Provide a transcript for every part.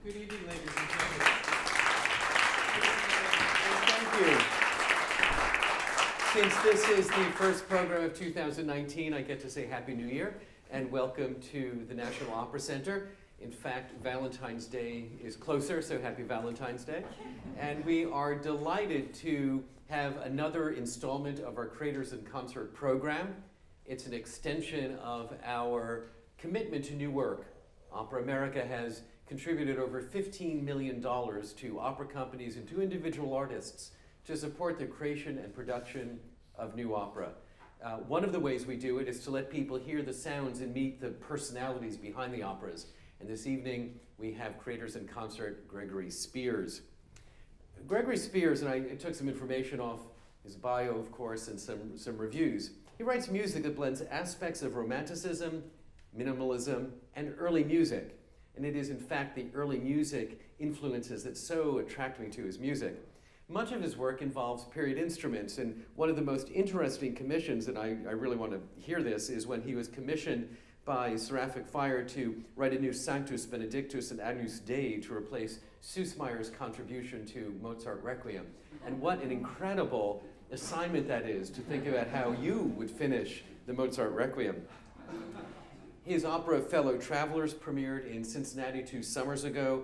Good evening, ladies and gentlemen. Thank you. Since this is the first program of 2019, I get to say Happy New Year and welcome to the National Opera Center. In fact, Valentine's Day is closer, so happy Valentine's Day. And we are delighted to have another installment of our Creators in Concert program. It's an extension of our commitment to new work. Opera America has contributed over $15 million to opera companies and to individual artists to support the creation and production of new opera. One of the ways we do it is to let people hear the sounds and meet the personalities behind the operas. And this evening, we have Creators in Concert, Gregory Spears. Gregory Spears, and I took some information off his bio, of course, and some reviews. He writes music that blends aspects of romanticism, minimalism, and early music. And it is, in fact, the early music influences that so attract me to his music. Much of his work involves period instruments, and one of the most interesting commissions, and I really want to hear this, is when he was commissioned by Seraphic Fire to write a new Sanctus, Benedictus, and Agnus Dei to replace Süssmayer's contribution to Mozart Requiem. And what an incredible assignment that is, to think about how you would finish the Mozart Requiem. His opera Fellow Travelers premiered in Cincinnati 2 summers ago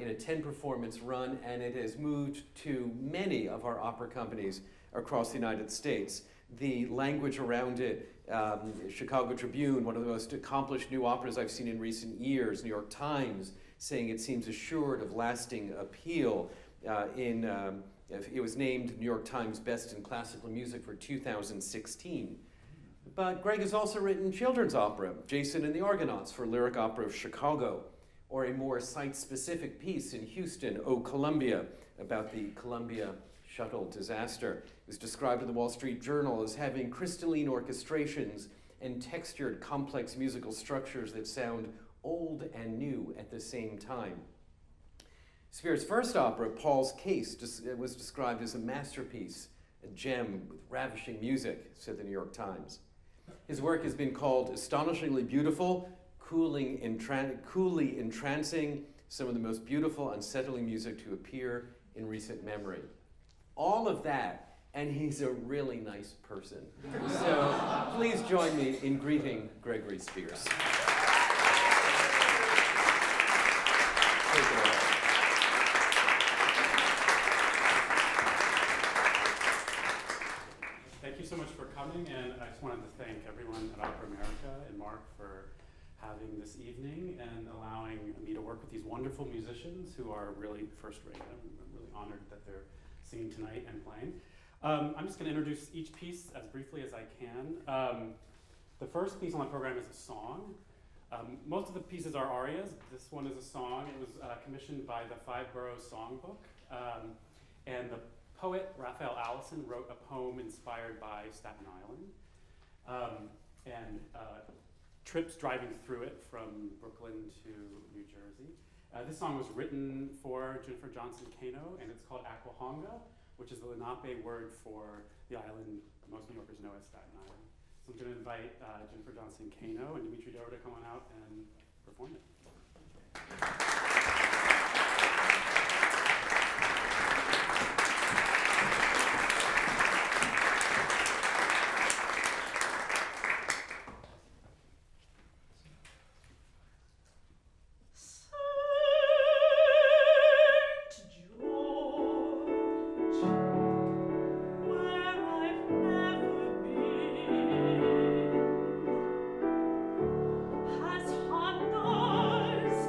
in a 10-performance run, and it has moved to many of our opera companies across the United States. The language around it, Chicago Tribune, one of the most accomplished new operas I've seen in recent years, New York Times, saying it seems assured of lasting appeal. It was named New York Times Best in Classical Music for 2016. But Greg has also written children's opera, Jason and the Argonauts for Lyric Opera of Chicago, or a more site-specific piece in Houston, O Columbia, about the Columbia shuttle disaster. It was described in the Wall Street Journal as having crystalline orchestrations and textured, complex musical structures that sound old and new at the same time. Spears' first opera, Paul's Case, was described as a masterpiece, a gem with ravishing music, said the New York Times. His work has been called astonishingly beautiful, coolly entrancing, some of the most beautiful, unsettling music to appear in recent memory. All of that, and he's a really nice person. So please join me in greeting Gregory Spears. Thank you so much for coming, and I just wanted to thank everyone at Opera America and Mark for having this evening and allowing me to work with these wonderful musicians who are really first-rate. I'm really honored that they're singing tonight and playing. I'm just going to introduce each piece as briefly as I can. The first piece on the program is a song. Most of the pieces are arias. This one is a song. It was commissioned by the Five Boroughs Songbook. And the poet Raphael Allison wrote a poem inspired by Staten Island. Trips driving through it from Brooklyn to New Jersey. This song was written for Jennifer Johnson Cano, and it's called Aquehonga, which is the Lenape word for the island most New Yorkers know as Staten Island. So I'm going to invite Jennifer Johnson Cano and Dimitri Dover to come on out and perform it. Has Honda's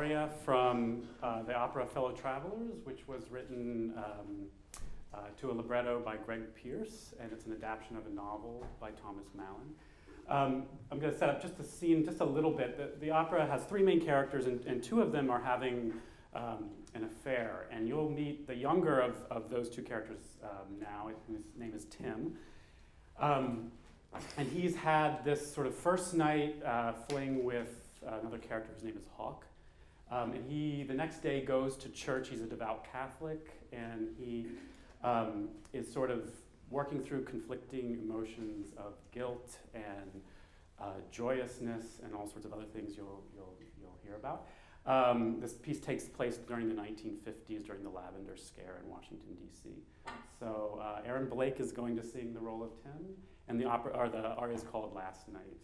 aria from the opera Fellow Travelers, which was written to a libretto by Gregory Spears, and it's an adaptation of a novel by Thomas Mallon. I'm going to set up just the scene just a little bit. The opera has three main characters, and two of them are having an affair, and you'll meet the younger of those two characters now, whose name is Tim. And he's had this sort of first night fling with another character whose name is Hawk. And he, the next day, goes to church. He's a devout Catholic, and he is sort of working through conflicting emotions of guilt and joyousness and all sorts of other things you'll hear about. This piece takes place during the 1950s, during the Lavender Scare in Washington, D.C. So Aaron Blake is going to sing the role of Tim, and the aria is called Last Night.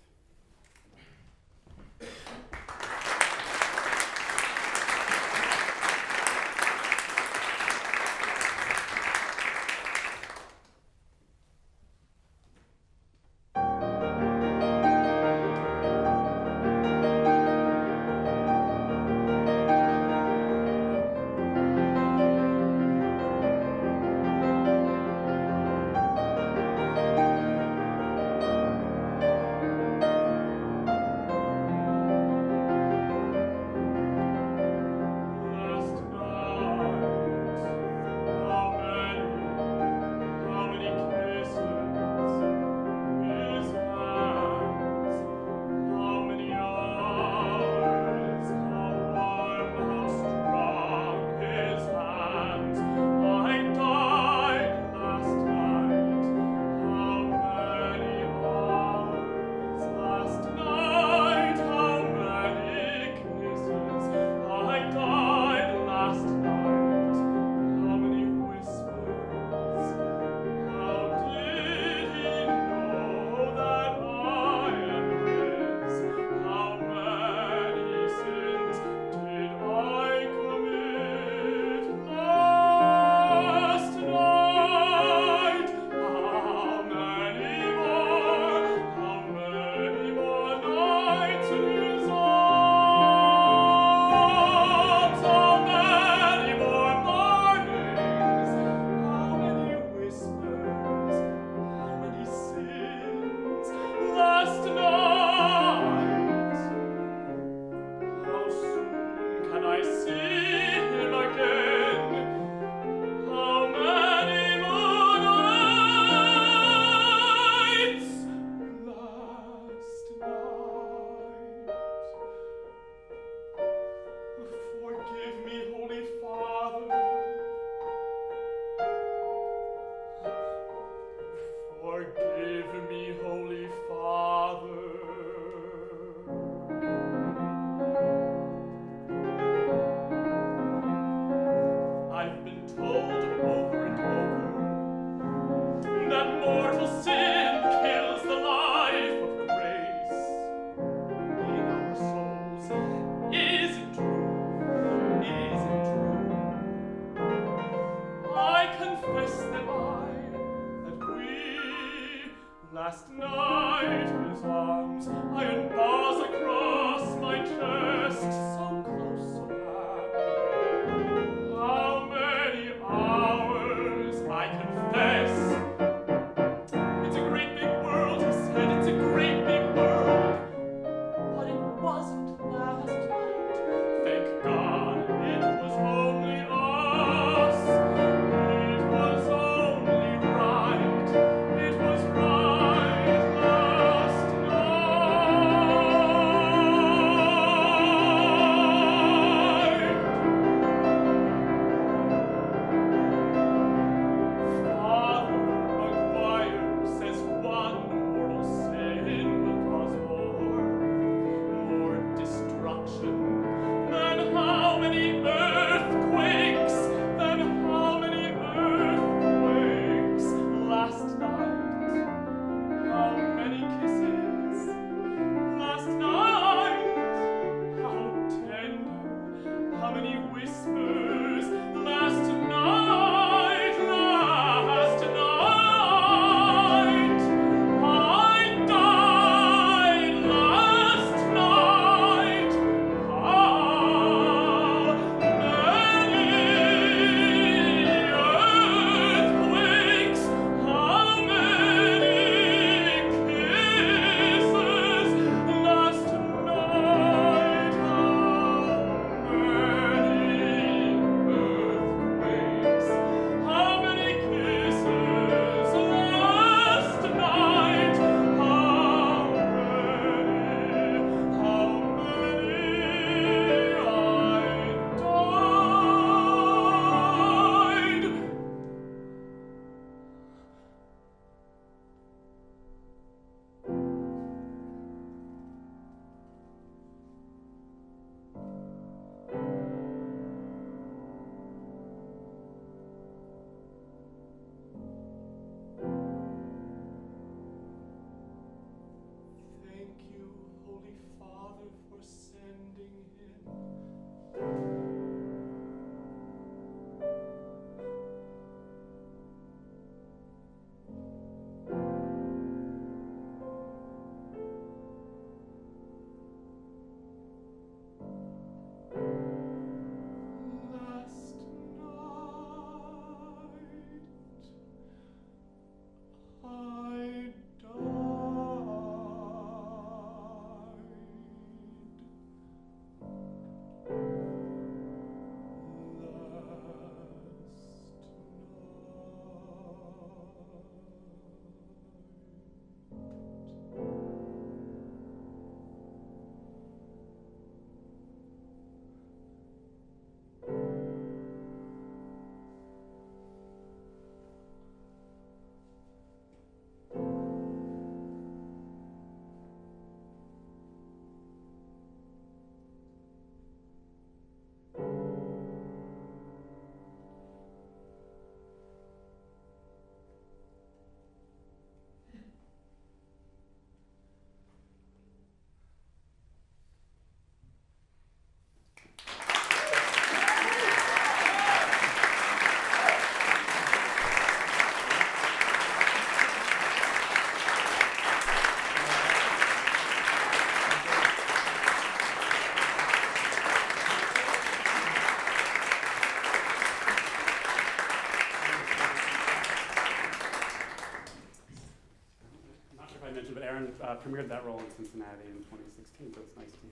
premiered that role in Cincinnati in 2016, so it's nice to hear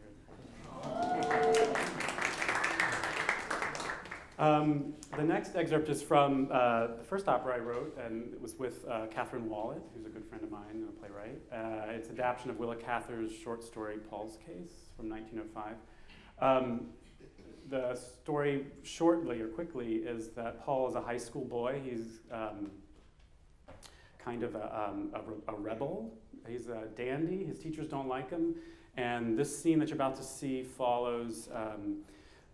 that. The next excerpt is from the first opera I wrote, and it was with Catherine Wallet, who's a good friend of mine and a playwright. It's an adaptation of Willa Cather's short story, Paul's Case, from 1905. The story, shortly or quickly, is that Paul is a high school boy. He's kind of a rebel. He's a dandy. His teachers don't like him. And this scene that you're about to see follows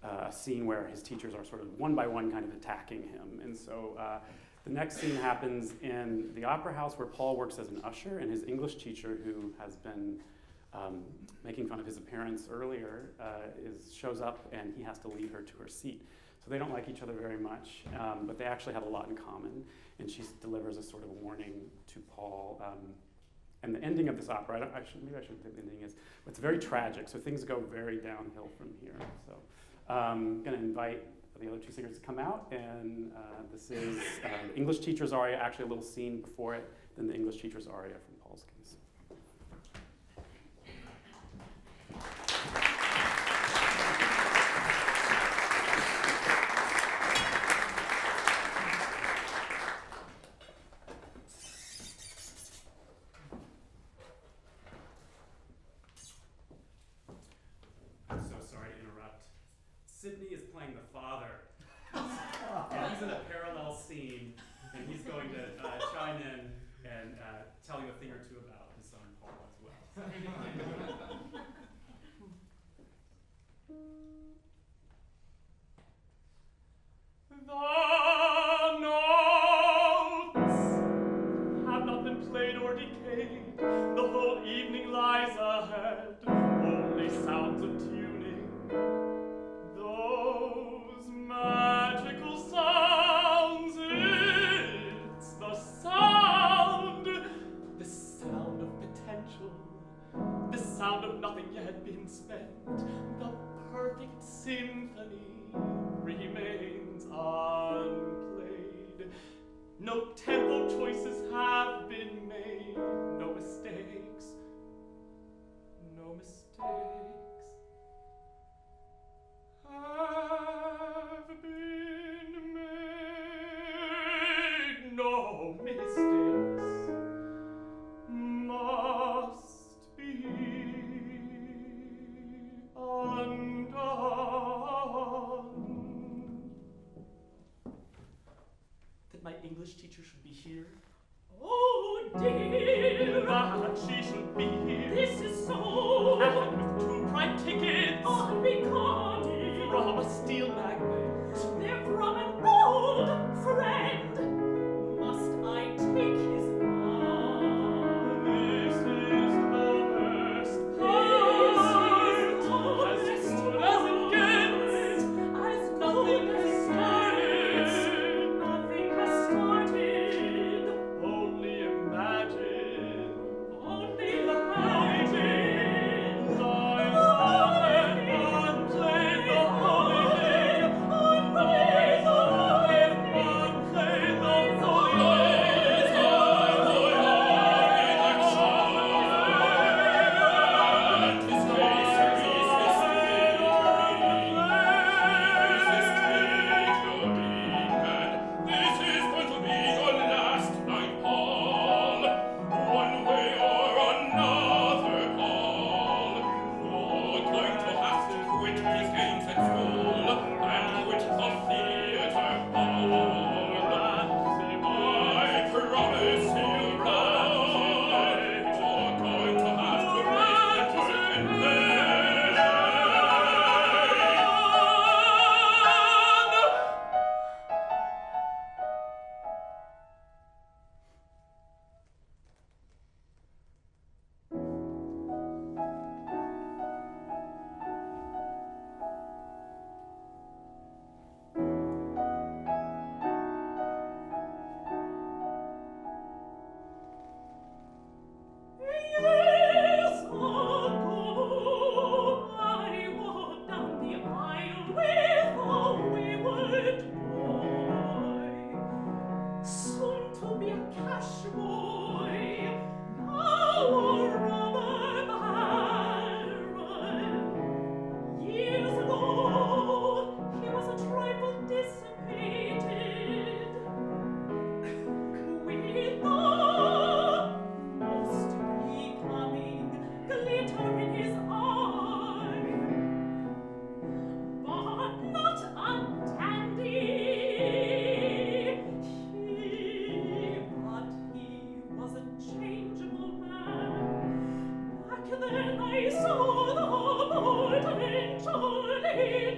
a scene where his teachers are sort of one by one kind of attacking him. And so the next scene happens in the opera house where Paul works as an usher, and his English teacher, who has been making fun of his appearance earlier, shows up, and he has to lead her to her seat. So they don't like each other very much, but they actually have a lot in common, and she delivers a sort of warning to Paul. And the ending of this opera, maybe I shouldn't say what the ending is, but it's very tragic, so things go very downhill from here. So I'm going to invite the other two singers to come out, and this is the English teacher's aria, actually a little scene before it, then the English teacher's aria from Paul's Case. Sidney is playing the father, and he's in a parallel scene, and he's going to chime in and tell you a thing or two about his son Paul as well. The notes have not been played or decayed. The whole evening lies ahead. Only sounds of tuning. Those magical sounds, it's the sound of potential, the sound of nothing yet been spent. The perfect symphony remains unplayed. No tempo choices have been made, no mistakes, no mistakes. Have been made, no mistakes must be undone. That my English teacher should be here? Oh dear, that she should be here. This is so. And with 2 prime tickets. Unbecoming. From a steel magnet. They're from an old friend. Must I take his arm? This is the best part. As good as it gets. As nothing has started. Nothing has started. Only imagine. Only imagine. then I saw the golden angel in him.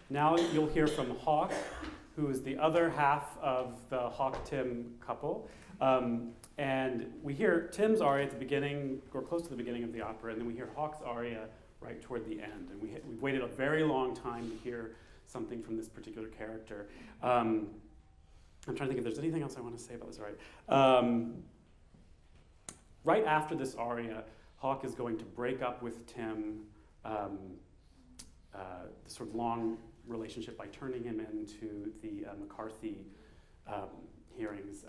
Now you'll hear from Hawk, who is the other half of the Hawk-Tim couple. And we hear Tim's aria at the beginning, or close to the beginning of the opera, and then we hear Hawk's aria right toward the end. And we've waited a very long time to hear something from this particular character. I'm trying to think if there's anything else I want to say about this aria. Right after this aria, Hawk is going to break up with Tim, the sort of long relationship by turning him into the McCarthy hearings.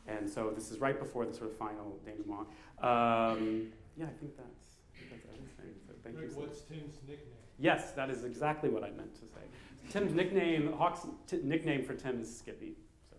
And so this is right before the sort of final denouement. Yeah, I think that's everything. So thank you. What's Tim's nickname? Yes, that is exactly what I meant to say. Tim's nickname, Hawk's nickname for Tim is Skippy. So.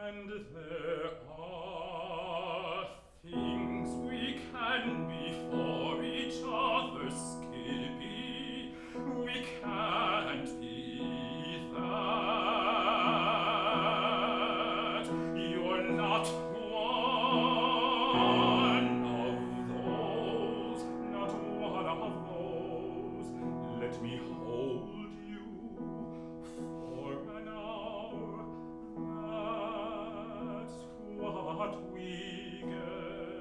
And there are things we can be for each other, Skippy. We can't be that. You're not one of those, not one of those. Let me hold you for an hour. That's what we get.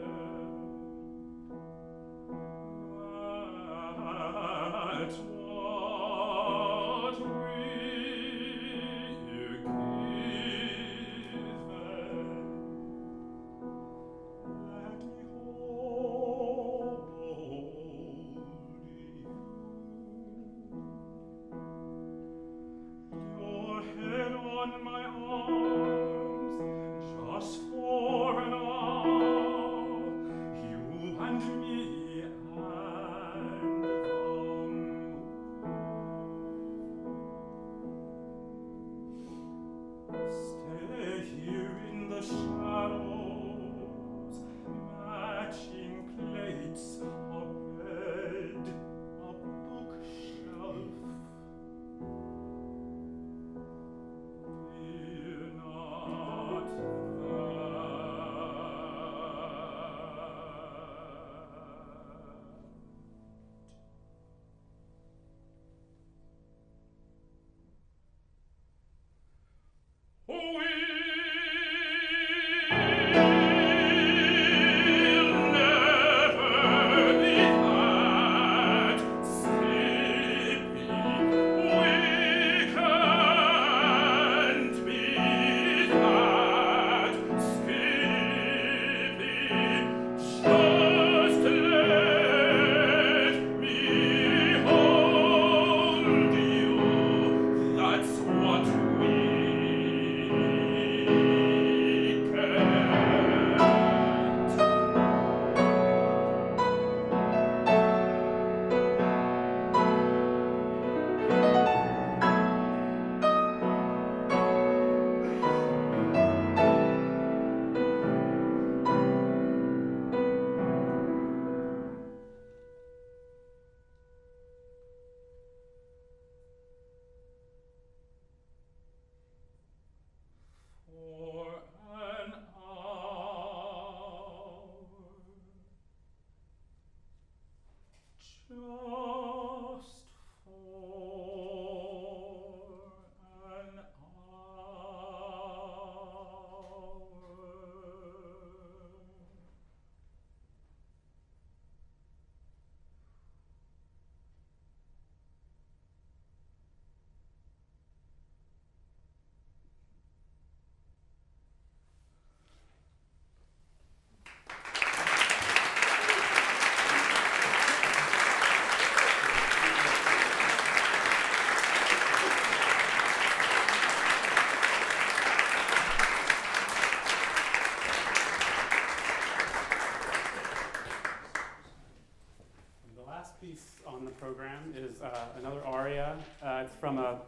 on the program is another aria. It's from a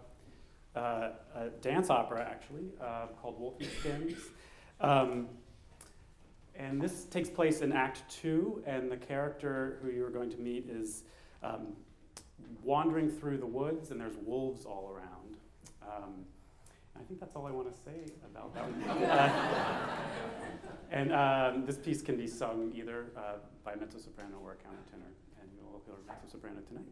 dance opera, actually, called Wolfie Skins. And this takes place in Act 2, and the character who you're going to meet is wandering through the woods, and there's wolves all around. I think that's all I want to say about that one. And this piece can be sung either by a mezzo-soprano or a countertenor, and you'll hear mezzo-soprano tonight.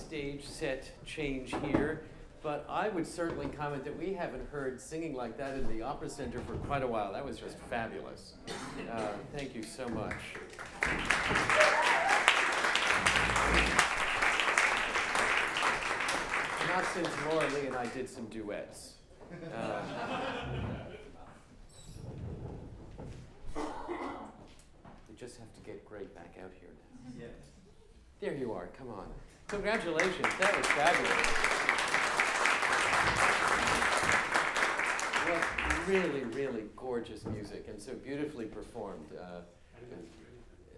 stage set change here, but I would certainly comment that we haven't heard singing like that in the Opera Center for quite a while. That was just fabulous. Thank you so much. Not since Laura Lee and I did some duets. We just have to get Greg back out here now. Yes. There you are, come on. Congratulations, that was fabulous. Well, really, really gorgeous music and so beautifully performed.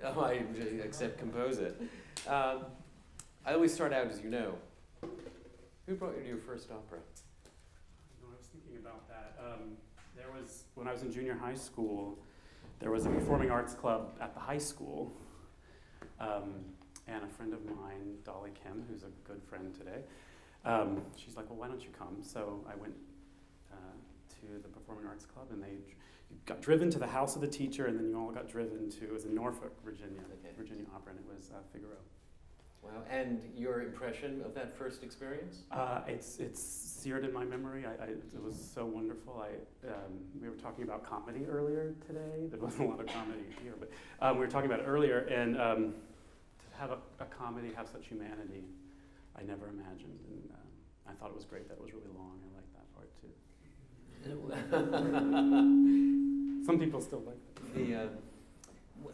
I except compose it. I always start out, as you know. Who brought you to your first opera? I was thinking about that. When I was in junior high school, there was a performing arts club at the high school. And a friend of mine, Dolly Kim, who's a good friend today, she's like, well, why don't you come? So I went to the Performing Arts Club, and you got driven to the house of the teacher, and then you all got driven to, it was in Norfolk, Virginia, Virginia Opera, and it was Figaro. Wow, and your impression of that first experience? It's seared in my memory. It was so wonderful. We were talking about comedy earlier today. There wasn't a lot of comedy here, but we were talking about it earlier, and to have a comedy have such humanity, I never imagined, and I thought it was great that it was really long. I liked that part too. Some people still like it.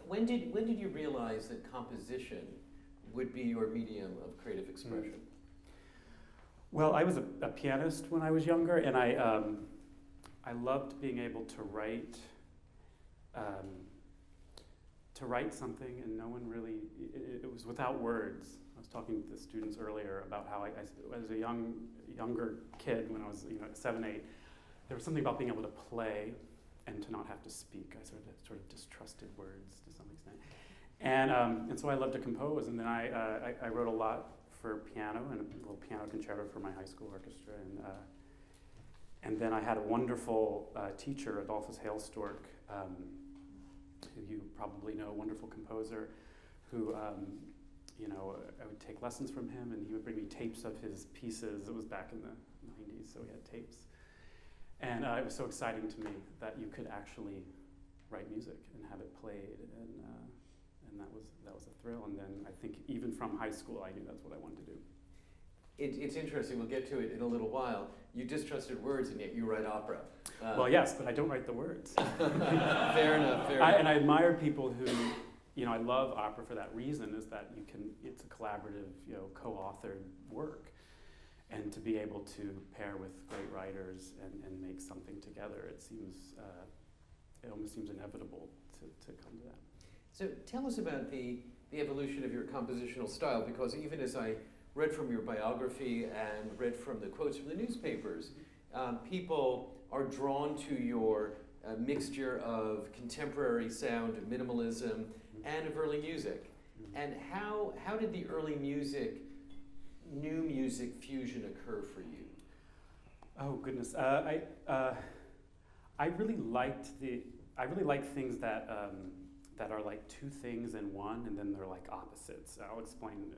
When did you realize that composition would be your medium of creative expression? Well, I was a pianist when I was younger, and I loved being able to write something, and no one really. It was without words. I was talking to the students earlier about how I as a younger kid, when I was 7, 8, there was something about being able to play and to not have to speak. I sort of distrusted words to some extent. And so I loved to compose, and then I wrote a lot for piano and a little piano concerto for my high school orchestra, and then I had a wonderful teacher, Adolphus Hailstork, who you probably know, a wonderful composer, who I would take lessons from him, and he would bring me tapes of his pieces. It was back in the 90s, so we had tapes, and it was so exciting to me that you could actually write music and have it played, and that was a thrill. And then I think even from high school, I knew that's what I wanted to do. It's interesting. We'll get to it in a little while. You distrusted words, and yet you write opera. Well, yes, but I don't write the words. Fair enough. And I admire people who, I love opera for that reason. Is that it's a collaborative, co-authored work, and to be able to pair with great writers and make something together, it almost seems inevitable to come to that. So tell us about the evolution of your compositional style, because even as I read from your biography and read from the quotes from the newspapers, people are drawn to your mixture of contemporary sound, minimalism, and of early music. And how did the early music, new music fusion occur for you? Oh goodness, I really liked things that are like two things in one, and then they're like opposites. I'll explain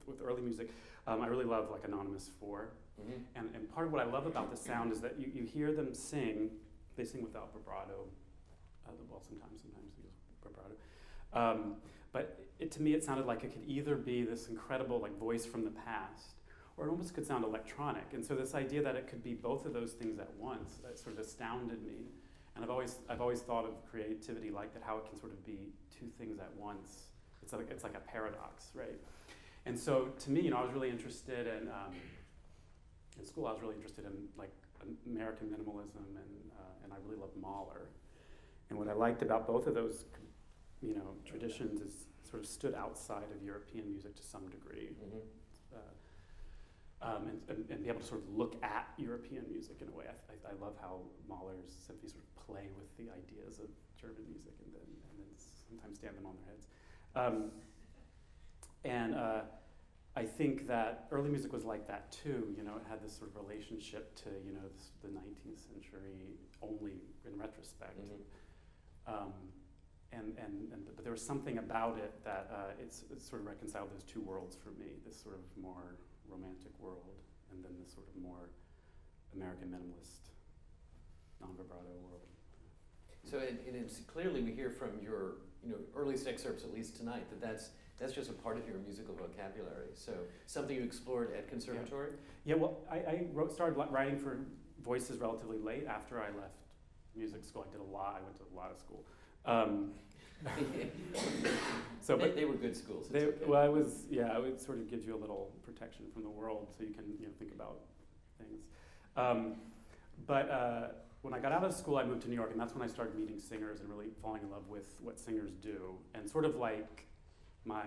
with early music. I really love like Anonymous 4. Mm-hmm. And part of what I love about the sound is that you hear them sing. They sing without vibrato. Sometimes they use vibrato. But to me, it sounded like it could either be this incredible like voice from the past, or it almost could sound electronic. And so this idea that it could be both of those things at once, that sort of astounded me. And I've always thought of creativity like that, how it can sort of be two things at once. It's like a paradox, right? And so to me, I was really interested in school. I was really interested in like American minimalism, and I really loved Mahler. And what I liked about both of those, traditions is sort of stood outside of European music to some degree. Mm-hmm. And be able to sort of look at European music in a way. I love how Mahler's symphonies sort of play with the ideas of German music and then sometimes stand them on their heads. I think that early music was like that too. It had this sort of relationship to the 19th century only in retrospect. Mm-hmm. But there was something about it that it sort of reconciled those two worlds for me. This sort of more romantic world, and then this sort of more American minimalist, non-vibrato world. So, and it's clearly we hear from your earliest excerpts, at least tonight, that's just a part of your musical vocabulary. So something you explored at conservatory? Yeah, well, I started writing for voices relatively late after I left music school. I went to a lot of school. So, but they were good schools. Well, it sort of gives you a little protection from the world, so you can think about things. But when I got out of school, I moved to New York, and that's when I started meeting singers and really falling in love with what singers do, and sort of like my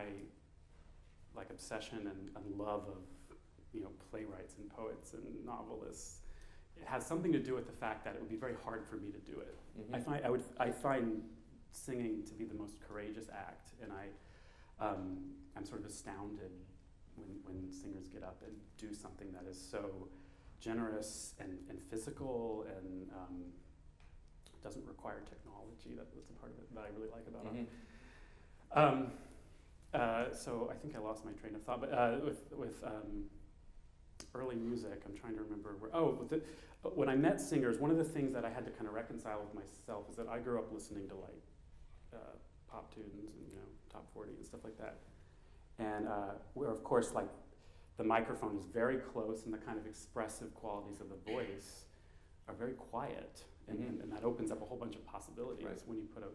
obsession and love of playwrights and poets and novelists. It has something to do with the fact that it would be very hard for me to do it. Mm-hmm. I find singing to be the most courageous act, and I'm sort of astounded when singers get up and do something that is so generous and physical and doesn't require technology. That's a part of it that I really like about it. So I think I lost my train of thought, but with early music, I'm trying to remember when I met singers, one of the things that I had to kind of reconcile with myself is that I grew up listening to pop tunes and top 40 and stuff like that, and where of course the microphone is very close and the kind of expressive qualities of the voice are very quiet, and that opens up a whole bunch of possibilities when you put an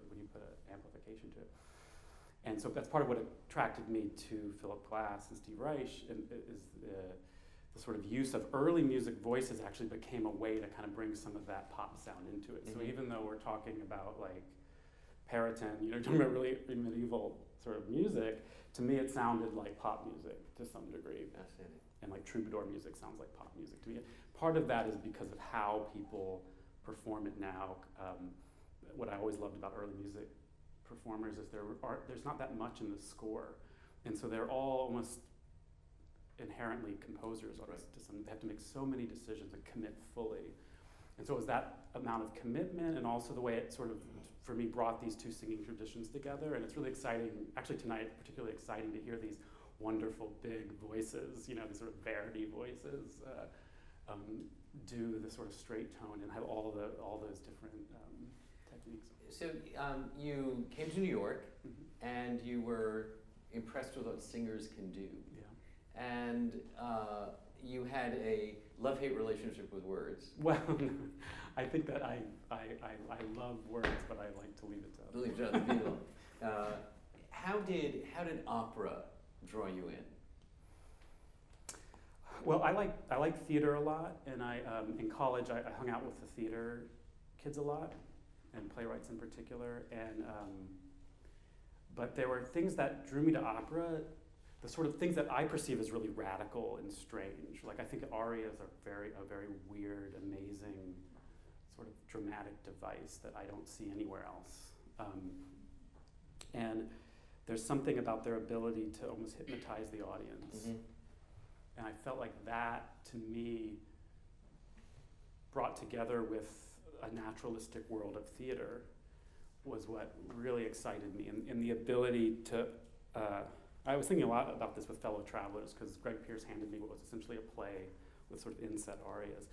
amplification to it. And so that's part of what attracted me to Philip Glass and Steve Reich, is the sort of use of early music voices actually became a way to kind of bring some of that pop sound into it. So even though we're talking about Periton, talking about really medieval sort of music, to me it sounded like pop music to some degree. Fascinating. And troubadour music sounds like pop music to me. Part of that is because of how people perform it now. What I always loved about early music performers is there's not that much in the score, and so they're all almost inherently composers. They have to make so many decisions and commit fully, and so it was that amount of commitment, and also the way it sort of, for me, brought these two singing traditions together. And it's really exciting. Actually, tonight, particularly exciting to hear these wonderful big voices, these sort of Verdi voices, do the sort of straight tone and have all those different techniques. So you came to New York, and you were impressed with what singers can do. Yeah. And you had a love-hate relationship with words. Well, I think that I love words, but I like to leave it to others. Leave it to other people. How did opera draw you in? Well, I like theater a lot, and in college I hung out with the theater kids a lot, and playwrights in particular, and but there were things that drew me to opera, the sort of things that I perceive as really radical and strange. I think arias are a very weird, amazing, sort of dramatic device that I don't see anywhere else. And there's something about their ability to almost hypnotize the audience. And I felt like that, to me, brought together with a naturalistic world of theater was what really excited me. And the ability to, I was thinking a lot about this with fellow travelers, because Greg Spears handed me what was essentially a play with sort of inset arias.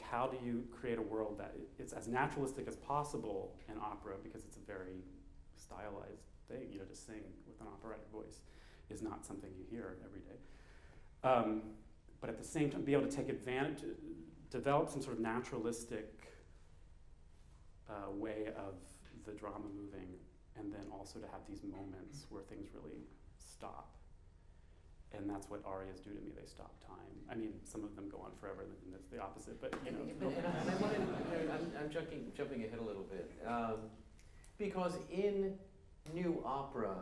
How do you create a world that it's as naturalistic as possible in opera, because it's a very stylized thing, to sing with an operatic voice is not something you hear every day. But at the same time, be able to take advantage, develop some sort of naturalistic way of the drama moving, and then also to have these moments where things really stop. And that's what arias do to me. They stop time. I mean, some of them go on forever, and that's the opposite. But And I wanted, I'm jumping ahead a little bit, because in new opera,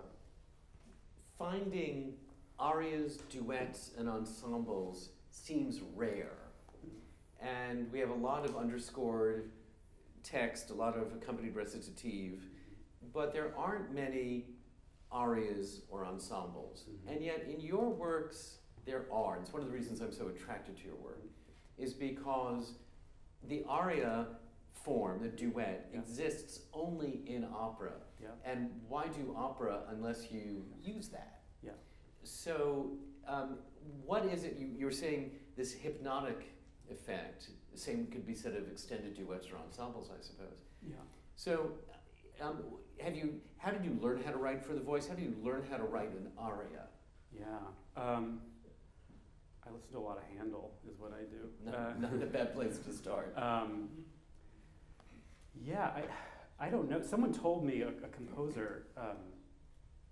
finding arias, duets, and ensembles seems rare. And we have a lot of underscored text, a lot of accompanied recitative, but there aren't many arias or ensembles. And yet in your works, there are. And it's one of the reasons I'm so attracted to your work, is because the aria form, the duet, exists only in opera. And why do opera unless you use that? So what is it, you're saying this hypnotic effect, the same could be said of extended duets or ensembles, I suppose. Yeah. So, how did you learn how to write for the voice? How do you learn how to write an aria? Yeah. I listen to a lot of Handel, is what I do. Not a bad place to start. Yeah, I don't know. Someone told me, a composer, I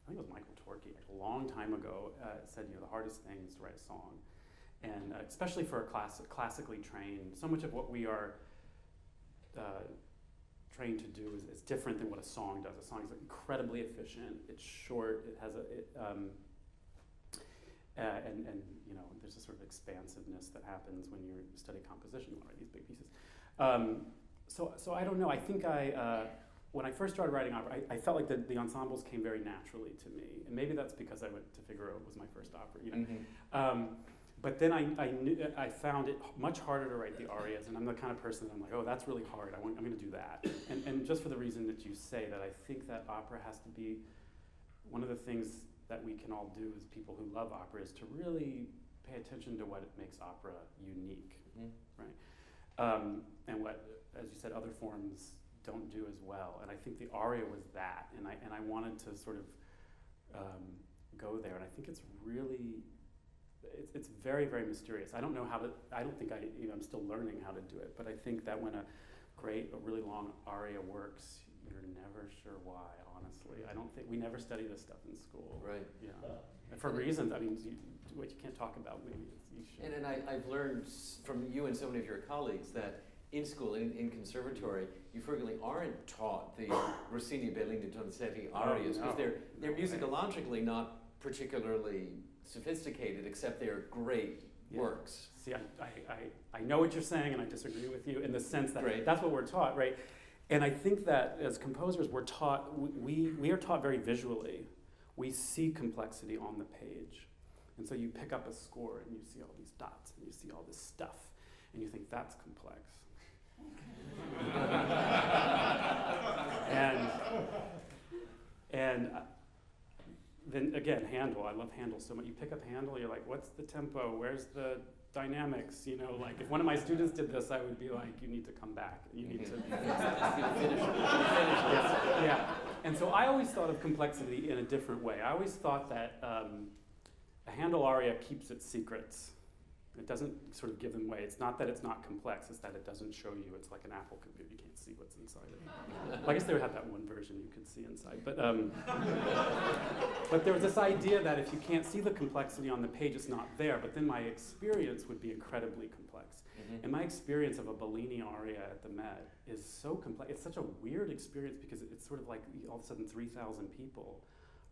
think it was Michael Torkey, a long time ago, said, the hardest thing is to write a song. And especially for a classically trained, so much of what we are trained to do is different than what a song does. A song is incredibly efficient, it's short, it has and there's a sort of expansiveness that happens when you study composition, you write these big pieces. So I don't know. I think when I first started writing opera, I felt like the ensembles came very naturally to me, and maybe that's because I went to Figaro. It was my first opera, Mm-hmm. But then I found it much harder to write the arias, and I'm the kind of person that I'm like, oh, that's really hard. I'm going to do that, and just for the reason that you say, that I think that opera has to be one of the things that we can all do as people who love opera is to really pay attention to what makes opera unique, right? And what, as you said, other forms don't do as well. And I think the aria was that, and I wanted to sort of go there. And I think it's really, it's very, very mysterious. I don't know how to. I don't think I'm still learning how to do it. But I think that when a really long aria works, you're never sure why. Honestly, I don't think we never study this stuff in school. Right. Yeah. For reasons. I mean, what you can't talk about. Maybe you should. And I've learned from you and so many of your colleagues that in school, in conservatory, you frequently aren't taught the Rossini, Bellini, Donizetti arias because they're musicologically not particularly sophisticated, except they're great works. See, I know what you're saying, and I disagree with you in the sense that Great. That's what we're taught, right? And I think that as composers, we're taught, we are taught very visually. We see complexity on the page. And so you pick up a score and you see all these dots and you see all this stuff and you think that's complex. and then again, Handel, I love Handel so much. You pick up Handel, you're like, what's the tempo? Where's the dynamics? Like if one of my students did this, I would be like, you need to come back. You need to Finish. Yeah. And so I always thought of complexity in a different way. I always thought that a Handel aria keeps its secrets. It doesn't sort of give them away. It's not that it's not complex, it's that it doesn't show you. It's like an Apple computer. You can't see what's inside it. Well, I guess they would have that one version you could see inside. But there was this idea that if you can't see the complexity on the page, it's not there. But then my experience would be incredibly complex. Mm-hmm. And my experience of a Bellini aria at the Met is so complex. It's such a weird experience because it's sort of like all of a sudden 3,000 people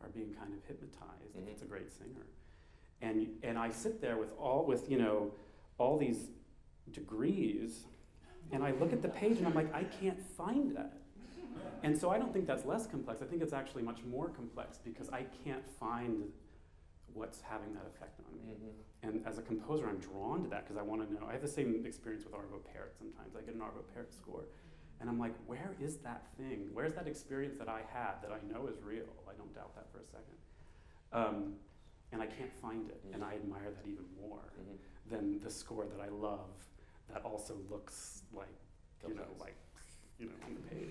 are being kind of hypnotized. Mm-hmm. It's a great singer. And I sit there with all these degrees, and I look at the page and I'm like, I can't find that. And so I don't think that's less complex. I think it's actually much more complex because I can't find what's having that effect on me. Mm-hmm. And as a composer, I'm drawn to that because I want to know. I have the same experience with Arvo Pärt sometimes. I get an Arvo Pärt score, and I'm like, where is that thing? Where's that experience that I had that I know is real? I don't doubt that for a second. And I can't find it, and I admire that even more than the score that I love that also looks like, on the page.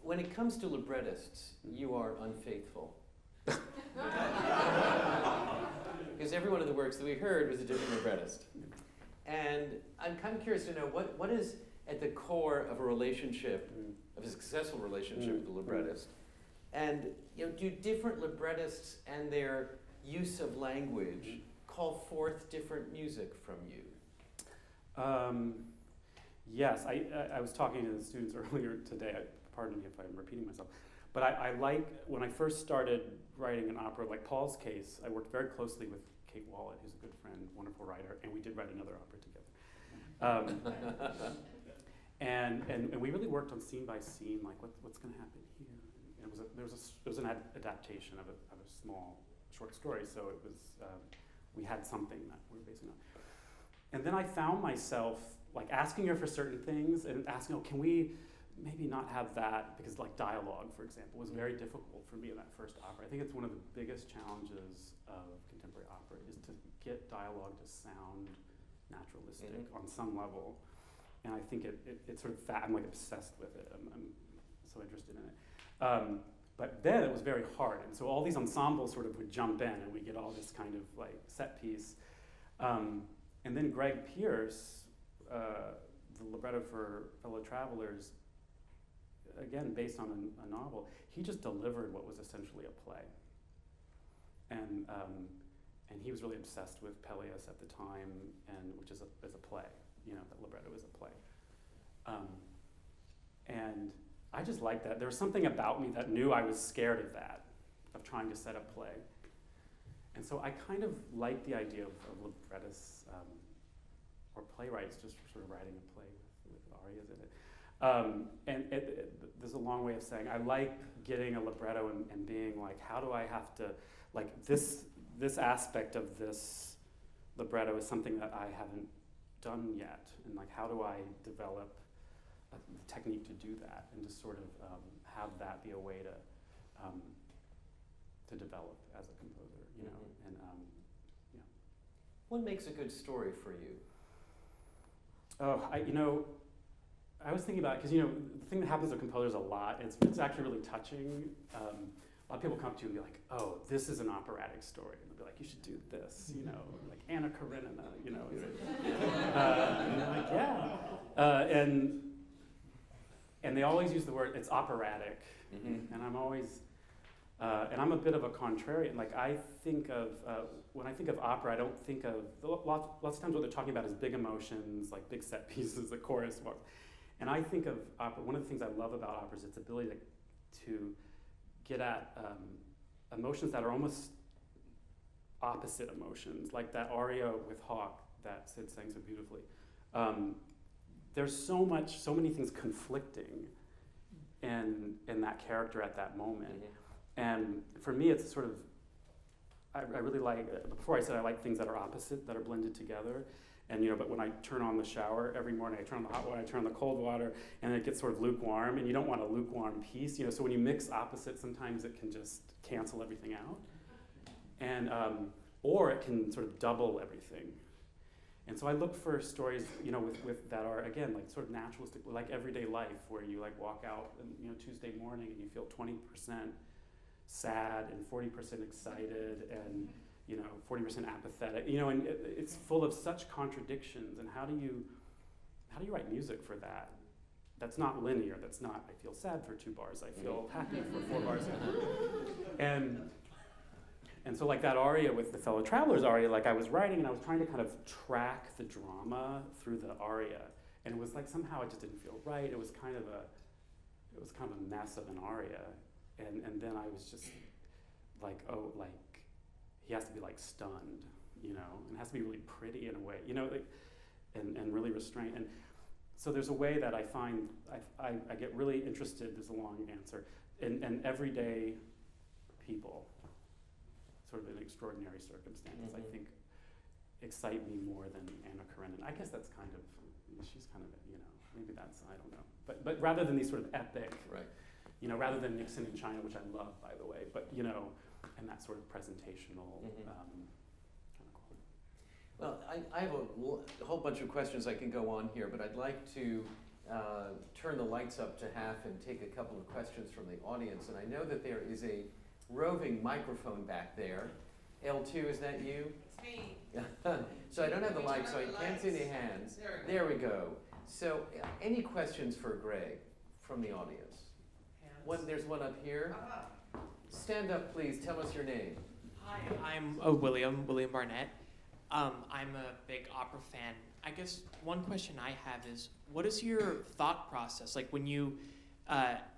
When it comes to librettists, you are unfaithful. Because every one of the works that we heard was a different librettist. And I'm kind of curious to know what is at the core of a relationship, of a successful relationship with the librettist. And do different librettists and their use of language call forth different music from you? Yes, I was talking to the students earlier today. Pardon me if I'm repeating myself. But I like, when I first started writing an opera, like Paul's case, I worked very closely with Kate Wallet, who's a good friend, wonderful writer, and we did write another opera together. And we really worked on scene by scene, like what's going to happen here. It was an adaptation of a small short story, so it was we had something that we were basing on. And then I found myself like asking her for certain things and asking, can we maybe not have that, because like dialogue, for example, was very difficult for me in that first opera. I think it's one of the biggest challenges of contemporary opera is to get dialogue to sound naturalistic on some level. And I think it sort of, I'm like obsessed with it. I'm so interested in it. But then it was very hard. And so all these ensembles sort of would jump in and we get all this kind of like set piece. And then Greg Spears, the libretto for Fellow Travelers, again, based on a novel, he just delivered what was essentially a play. And he was really obsessed with Pelleas at the time, and which is a play, you know, that libretto is a play. And I just liked that. There was something about me that knew I was scared of that, of trying to set a play. And so I kind of like the idea of librettists or playwrights just sort of writing a play with arias in it. There's a long way of saying I like getting a libretto and being like, how do I have to, like this aspect of this libretto is something that I haven't done yet, and like how do I develop the technique to do that, and just sort of have that be a way to develop as a composer, you know, and yeah. What makes a good story for you? Oh, I was thinking about it, because the thing that happens with composers a lot, it's actually really touching. A lot of people come up to you and be like, oh, this is an operatic story. And they'll be like, you should do this, like Anna Karenina, and I'm like, yeah. And they always use the word, it's operatic. And I'm always, and I'm a bit of a contrarian. Like I think of, when I think of opera, I don't think of, lots of times what they're talking about is big emotions, like big set pieces, the chorus. And I think of opera, one of the things I love about opera is its ability to get at emotions that are almost opposite emotions, like that aria with Hawk that Sid sang so beautifully. There's so many things conflicting in that character at that moment. And for me, it's sort of, I really like, before I said I like things that are opposite, that are blended together. And but when I turn on the shower every morning, I turn on the hot water, I turn on the cold water, and it gets sort of lukewarm, and you don't want a lukewarm piece, so when you mix opposites, sometimes it can just cancel everything out. And, or it can sort of double everything. And so I look for stories, with that are, again, like sort of naturalistic, like everyday life, where you like walk out, Tuesday morning and you feel 20% sad and 40% excited and 40% apathetic, and it's full of such contradictions. And how do you write music for that? That's not linear. That's not, I feel sad for 2 bars, I feel happy for 4 bars. And so like that aria with the Fellow Travelers aria, like I was writing and I was trying to kind of track the drama through the aria. And it was like somehow it just didn't feel right. It was kind of a mess of an aria. And then I was just like, oh, like he has to be like stunned, and it has to be really pretty in a way, and really restrained. And so there's a way that I find, I get really interested, there's a long answer, in everyday people, sort of in extraordinary circumstances, I think excite me more than Anna Karenina. I guess that's kind of, she's kind of, maybe that's, I don't know. But rather than these sort of epic, right. Rather than Nixon in China, which I love, by the way, but, and that sort of presentational kind of quality. Well, I have a whole bunch of questions I can go on here, but I'd like to turn the lights up to half and take a couple of questions from the audience. And I know that there is a roving microphone back there. L2, is that you? It's me. So I don't have the light, so I can't see any hands. There we go. So any questions for Greg from the audience? There's one up here. Stand up, please. Tell us your name. Hi, I'm William Barnett. I'm a big opera fan. I guess one question I have is, what is your thought process? Like when you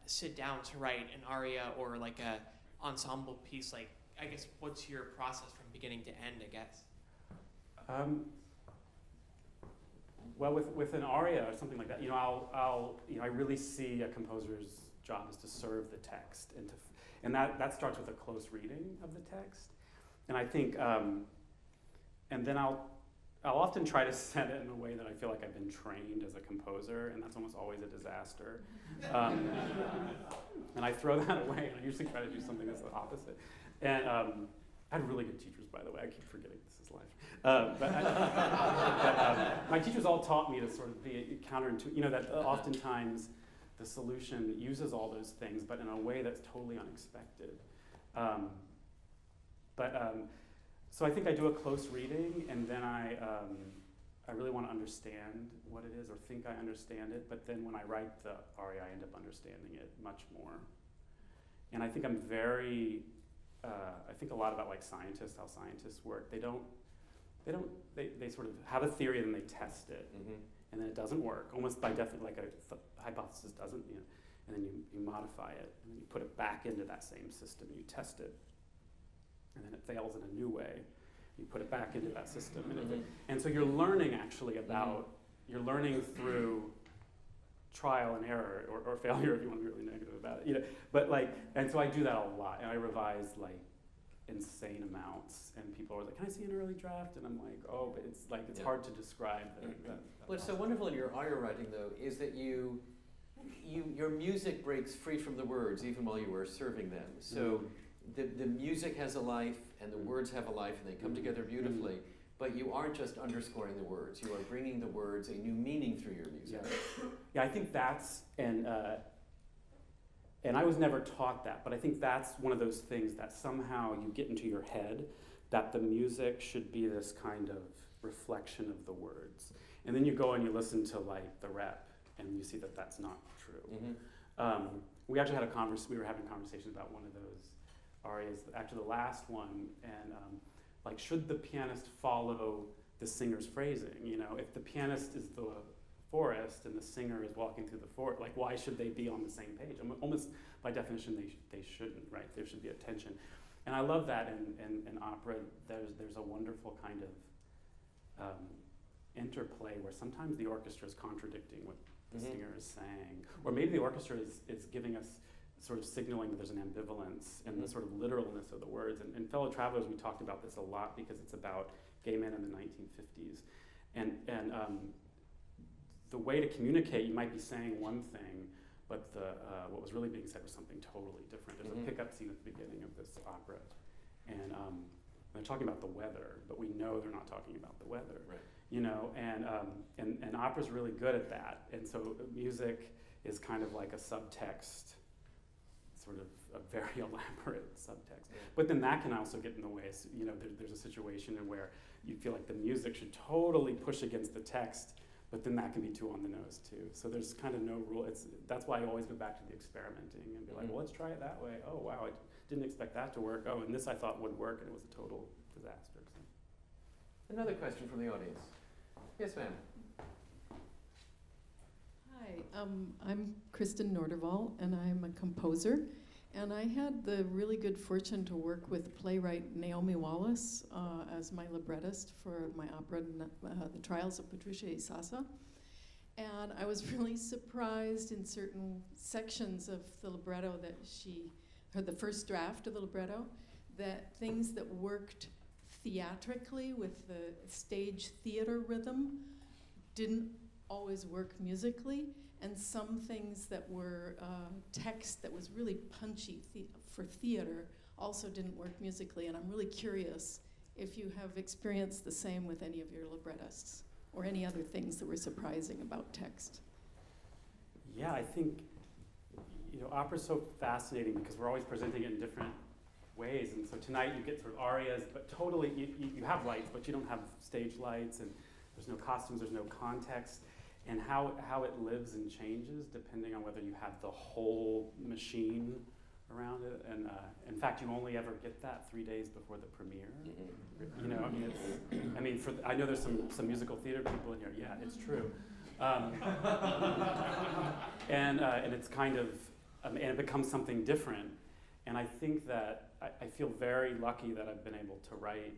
sit down to write an aria or like a ensemble piece, like, I guess, what's your process from beginning to end, I guess? Well, with an aria or something like that, I really see a composer's job is to serve the text, and that starts with a close reading of the text, and I think, and then I'll often try to set it in a way that I feel like I've been trained as a composer, and that's almost always a disaster. And I throw that away, and I usually try to do something that's the opposite. And I had really good teachers, by the way. I keep forgetting this is life. My teachers all taught me to sort of be counterintuitive, that oftentimes the solution uses all those things, but in a way that's totally unexpected. So I think I do a close reading, and then I really want to understand what it is or think I understand it, but then when I write the aria, I end up understanding it much more. And I think I'm very, I think a lot about like scientists, how scientists work. They sort of have a theory and then they test it, and then it doesn't work, almost by definition, like a hypothesis doesn't, and then you modify it, and then you put it back into that same system, you test it, and then it fails in a new way. You put it back into that system. And so you're learning actually about, you're learning through trial and error, or failure if you want to be really negative about it. But and so I do that a lot, and I revise like insane amounts, and people are like, can I see an early draft? And I'm like, oh, but it's hard to describe that. What's so wonderful in your aria writing, though, is that your music breaks free from the words even while you are serving them. So the music has a life, and the words have a life, and they come together beautifully. But you aren't just underscoring the words; you are bringing the words a new meaning through your music. Yeah, I think that's and I was never taught that, but I think that's one of those things that somehow you get into your head that the music should be this kind of reflection of the words, and then you go and you listen to like the rep, and you see that that's not true. We actually had we were having conversations about one of those arias, actually the last one, and should the pianist follow the singer's phrasing? If the pianist is the forest and the singer is walking through the forest, why should they be on the same page? Almost by definition, they shouldn't, right? There should be a tension. And I love that in opera. There's a wonderful kind of interplay where sometimes the orchestra is contradicting what the singer is saying, or maybe the orchestra is giving us sort of signaling that there's an ambivalence and the sort of literalness of the words. And Fellow Travelers, we talked about this a lot because it's about gay men in the 1950s. And the way to communicate, you might be saying one thing, but what was really being said was something totally different. There's a pickup scene at the beginning of this opera, and they're talking about the weather, but we know they're not talking about the weather. Right. And opera's really good at that. And so music is kind of like a subtext, sort of a very elaborate subtext. Yeah. But then that can also get in the way. So, there's a situation in where you feel like the music should totally push against the text, but then that can be too on the nose too. So there's kind of no rule. That's why I always go back to the experimenting and be like, well, let's try it that way. Oh, wow, I didn't expect that to work. Oh, and this I thought would work, and it was a total disaster. So. Another question from the audience. Yes, ma'am. Hi, I'm Kristen Norderval, and I'm a composer. And I had the really good fortune to work with playwright Naomi Wallace as my librettist for my opera, The Trials of Patricia Isasa. And I was really surprised in certain sections of the libretto that the first draft of the libretto, that things that worked theatrically with the stage theater rhythm didn't always work musically, and some things that were text that was really punchy for theater also didn't work musically. And I'm really curious if you have experienced the same with any of your librettists or any other things that were surprising about text. Yeah, I think opera's so fascinating because we're always presenting it in different ways. And so tonight you get sort of arias, but totally you have lights, but you don't have stage lights, and there's no costumes, there's no context. And how it lives and changes depending on whether you have the whole machine around it. And in fact, you only ever get that 3 days before the premiere. I know there's some musical theater people in here. Yeah, it's true. And it's kind of, and it becomes something different. And I think that I feel very lucky that I've been able to write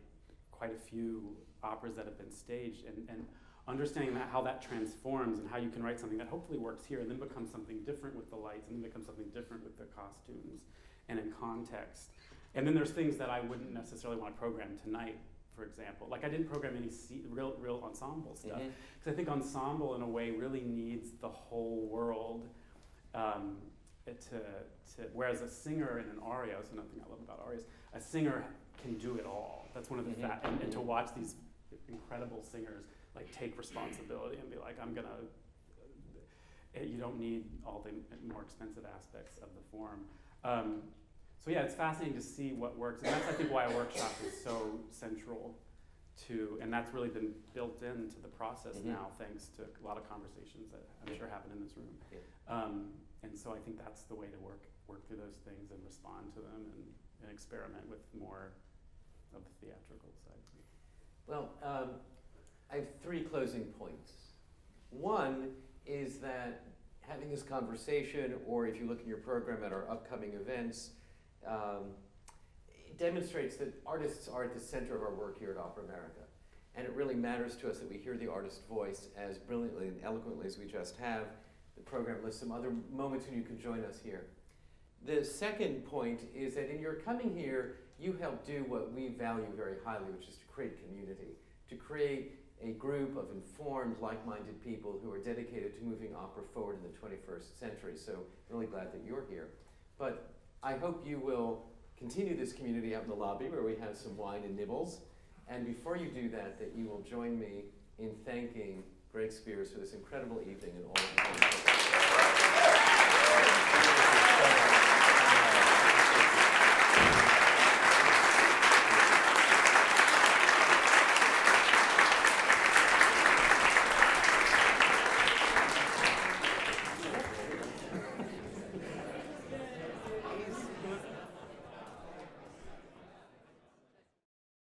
quite a few operas that have been staged, and understanding how that transforms and how you can write something that hopefully works here and then becomes something different with the lights and then becomes something different with the costumes and in context. And then there's things that I wouldn't necessarily want to program tonight for example. Like I didn't program any real ensemble stuff, Mhm. because I think ensemble in a way really needs the whole world whereas a singer in an aria, so nothing I love about arias, a singer can do it all. That's one of the Mhm. and to watch these incredible singers like take responsibility and be like, I'm gonna, you don't need all the more expensive aspects of the form. So yeah, it's fascinating to see what works, and that's I think why a workshop is so central to, and that's really been built into the process Mhm. now, thanks to a lot of conversations that I'm sure happen in this room. Yeah. And so I think that's the way to work through those things and respond to them and experiment with more of the theatrical side. Well, I have 3 closing points. One is that having this conversation, or if you look in your program at our upcoming events, it demonstrates that artists are at the center of our work here at Opera America. And it really matters to us that we hear the artist's voice as brilliantly and eloquently as we just have. The program lists some other moments when you can join us here. The second point is that in your coming here, you help do what we value very highly, which is to create community, to create a group of informed, like-minded people who are dedicated to moving opera forward in the 21st century. So I'm really glad that you're here. But I hope you will continue this community out in the lobby where we have some wine and nibbles. And before you do that, that you will join me in thanking Greg Spears for this incredible evening and all of you.